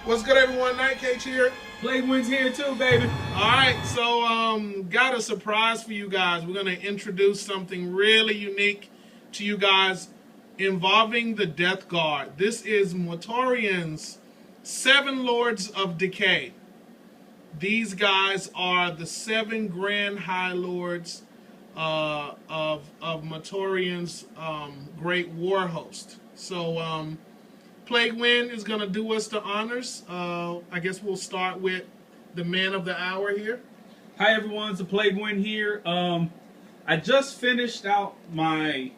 What's good, everyone? Night Cage here. Plaguewinds here too, baby. Alright, so got a surprise for you guys. We're gonna introduce something really unique to you guys involving the Death Guard. This is Mortarion's 7 Lords of Decay. These guys are the 7 Grand High Lords of Mortarion's great war host. So Plaguewind is going to do us the honors. I guess we'll start with the man of the hour here. Hi everyone, it's the Plaguewind here. I just finished out my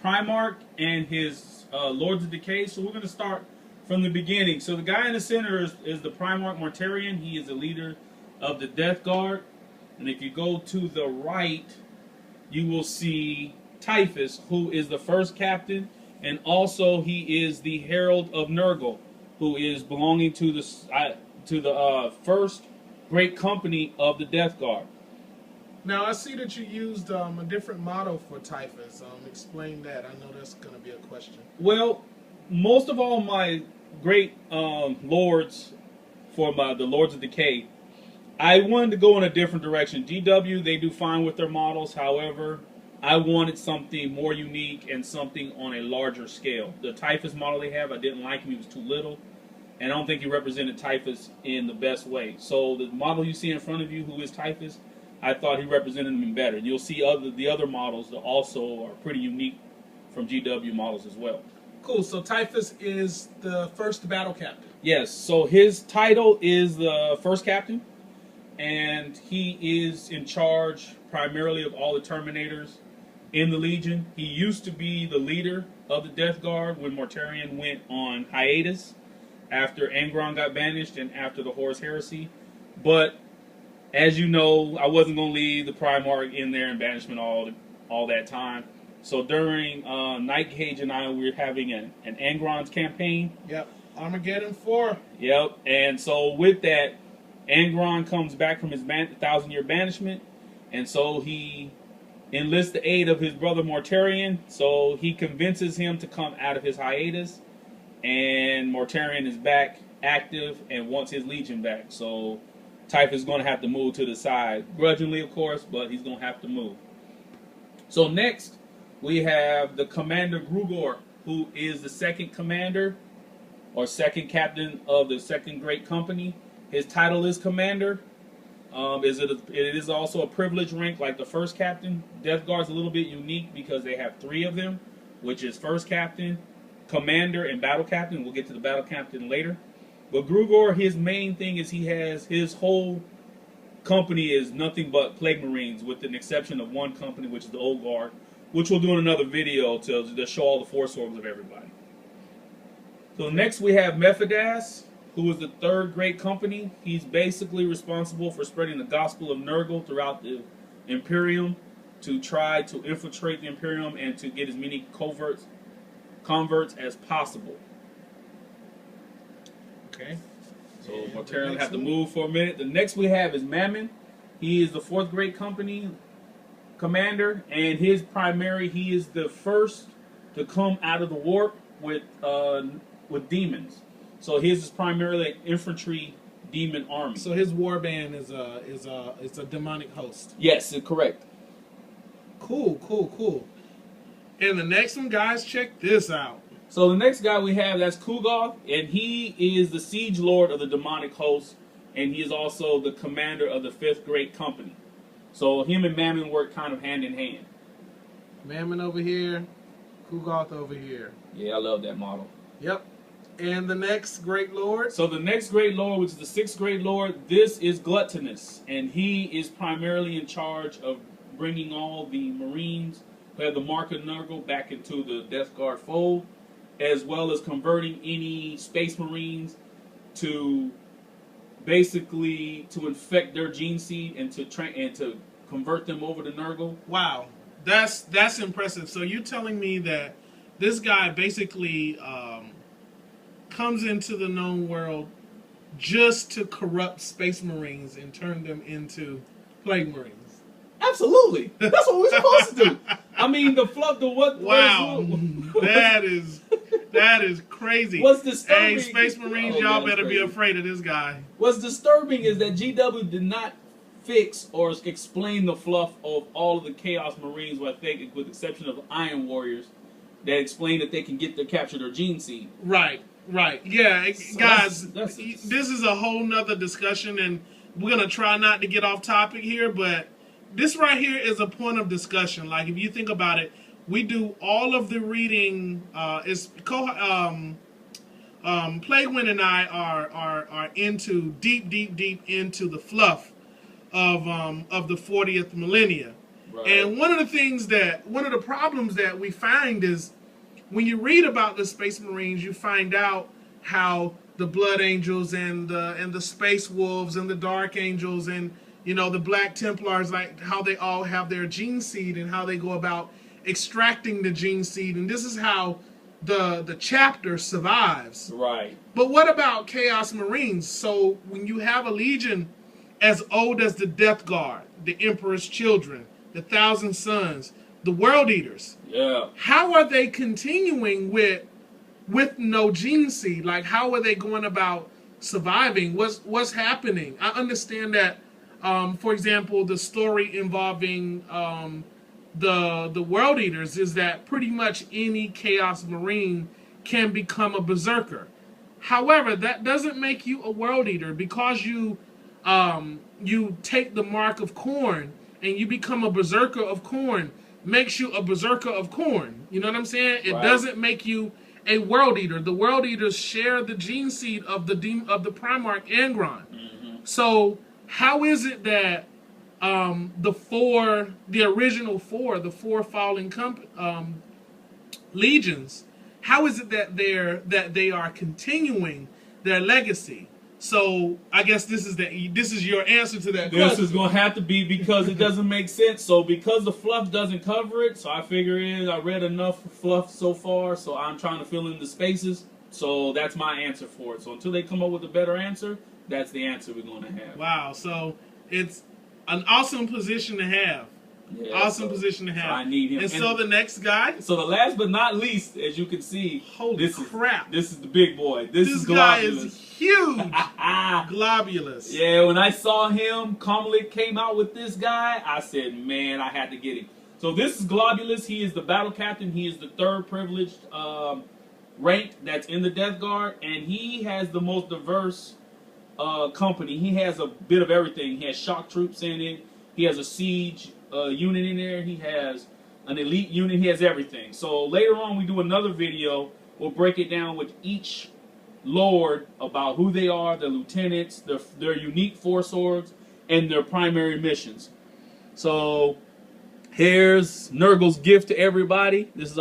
Primarch and his Lords of Decay, so we're going to start from the beginning. So the guy in the center is the Primarch Mortarion. He is the leader of the Death Guard. And if you go to the right, you will see Typhus, who is the first captain. And also, he is the Herald of Nurgle, who is belonging to the first great company of the Death Guard. Now, I see that you used a different motto for Typhus. Explain that. I know that's going to be a question. Well, most of all my great lords for the Lords of Decay, I wanted to go in a different direction. GW, they do fine with their models. However, I wanted something more unique and something on a larger scale. The Typhus model they have, I didn't like him. He was too little. And I don't think he represented Typhus in the best way. So the model you see in front of you, who is Typhus, I thought he represented him better. You'll see the other models that also are pretty unique from GW models as well. Cool. So Typhus is the first battle captain. Yes. So his title is the first captain. And he is in charge primarily of all the Terminators in the Legion. He used to be the leader of the Death Guard when Mortarion went on hiatus after Angron got banished and after the Horus Heresy. But as you know, I wasn't going to leave the Primarch in there in banishment all that time. So during Night Cage and I, we were having an Angron's campaign. Yep, Armageddon 4. Yep, and so with that, Angron comes back from his 1,000-year banishment, and so he enlists the aid of his brother Mortarion. So he convinces him to come out of his hiatus, and Mortarion is back active and wants his legion back. So Typhus is going to have to move to the side, grudgingly of course, but he's going to have to move. So next we have the Commander Grigore, who is the second commander or second captain of the second great company. His title is Commander. It is also a privileged rank like the first captain. Death Guard's a little bit unique because they have 3 of them, which is first captain, commander, and battle captain. We'll get to the battle captain later. But Grigore, his main thing is his whole company is nothing but Plague Marines, with an exception of one company, which is the Old Guard, which we'll do in another video to show all the force orbs of everybody. So next we have Methodas, who is the third great company. He's basically responsible for spreading the gospel of Nurgle throughout the Imperium to try to infiltrate the Imperium and to get as many converts as possible. Okay. So Mortarion will have to move for a minute. The next we have is Mammon. He is the 4th great company commander, and he is the first to come out of the warp with demons. So his is primarily an infantry demon army. So his warband is a demonic host. Yes, correct. Cool. And the next one, guys, check this out. So the next guy we have, that's Kugoth, and he is the siege lord of the demonic host, and he is also the commander of the 5th great company. So him and Mammon work kind of hand in hand. Mammon over here, Kugoth over here. Yeah, I love that model. Yep. And the next great lord? So the next great lord, which is the 6th great lord, this is Gluttonous. And he is primarily in charge of bringing all the Marines who have the Mark of Nurgle back into the Death Guard fold, as well as converting any Space Marines to basically to infect their gene seed and to convert them over to Nurgle. Wow. That's impressive. So you're telling me that this guy basically comes into the known world just to corrupt Space Marines and turn them into Plague Marines. Absolutely. That's what we're supposed to do. I mean, the fluff, the what? Wow, that is crazy. What's disturbing? Hey, Space Marines, y'all better be afraid of this guy. What's disturbing is that GW did not fix or explain the fluff of all of the Chaos Marines, with the exception of Iron Warriors, that explain that they can capture their gene seed. Right. Yeah, So guys, that's this is a whole nother discussion, and we're gonna try not to get off topic here, but this right here is a point of discussion. Like, if you think about it, we do all of the reading. Plaguewind and I are into deep into the fluff of the 40th millennia. Right. And one of the problems that we find is when you read about the Space Marines, you find out how the Blood Angels and the Space Wolves and the Dark Angels and the Black Templars, like how they all have their gene seed and how they go about extracting the gene seed, and this is how the chapter survives. Right. But what about Chaos Marines? So when you have a legion as old as the Death Guard, the Emperor's Children, the Thousand Sons, the World Eaters, how are they continuing with no gene seed? Like, how are they going about surviving? What's happening? I understand that, for example, the story involving the World Eaters is that pretty much any Chaos Marine can become a Berserker. However, that doesn't make you a World Eater, because you take the mark of Khorne and you become a Berserker of Khorne. Makes you a Berserker of Khorne. You know what I'm saying? It doesn't make you a World Eater. The World Eaters share the gene seed of the Primarch Angron. Mm-hmm. So how is it that the original four fallen legions, how is it that they are continuing their legacy? So I guess this is your answer to that question. This is going to have to be because it doesn't make sense. So because the fluff doesn't cover it, so I figure I read enough fluff so far, so I'm trying to fill in the spaces. So that's my answer for it. So until they come up with a better answer, that's the answer we're going to have. Wow. So it's an awesome position to have. Yeah, awesome position to have. So I need him. And so the next guy. So the last but not least, as you can see, holy crap! This is the big boy. This guy is huge. Globulus. Yeah, when I saw him, Comlik came out with this guy, I said, man, I had to get him. So this is Globulus. He is the battle captain. He is the third privileged rank that's in the Death Guard, and he has the most diverse company. He has a bit of everything. He has shock troops in it. He has a siege unit in there. He has an elite unit. He has everything. So later on, we do another video. We'll break it down with each lord about who they are, their lieutenants, their unique force orgs, and their primary missions. So here's Nurgle's gift to everybody. This is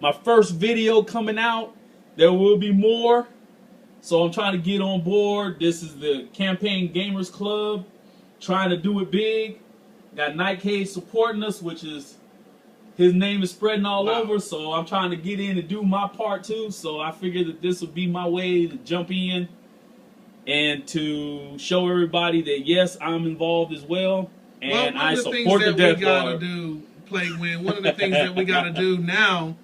my first video coming out. There will be more. So I'm trying to get on board. This is the Campaign Gamers Club. Trying to do it big. Got Nightcade supporting us, which is, his name is spreading all over. So I'm trying to get in and do my part too. So I figured that this would be my way to jump in and to show everybody that yes, I'm involved as well. And I support the Death Guard. Plaguewind, one of the things that we got to do now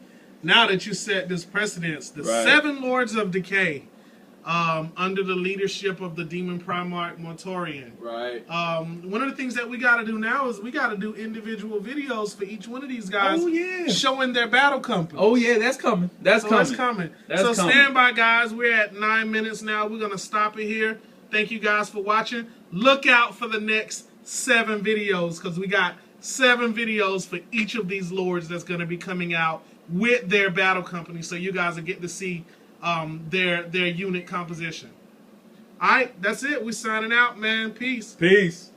that you set this precedence, the 7 Lords of Decay, under the leadership of the Deamon Primarch Mortarion. Right. One of the things that we got to do now is we got to do individual videos for each one of these guys. Oh, yeah. Showing their battle companies. Oh, yeah, that's coming. That's coming. So stand by, guys. We're at 9 minutes now. We're going to stop it here. Thank you guys for watching. Look out for the next 7 videos, because we got 7 videos for each of these lords that's going to be coming out with their battle company, so you guys will get to see their unit composition. All right, that's it. We're signing out, man. Peace. Peace.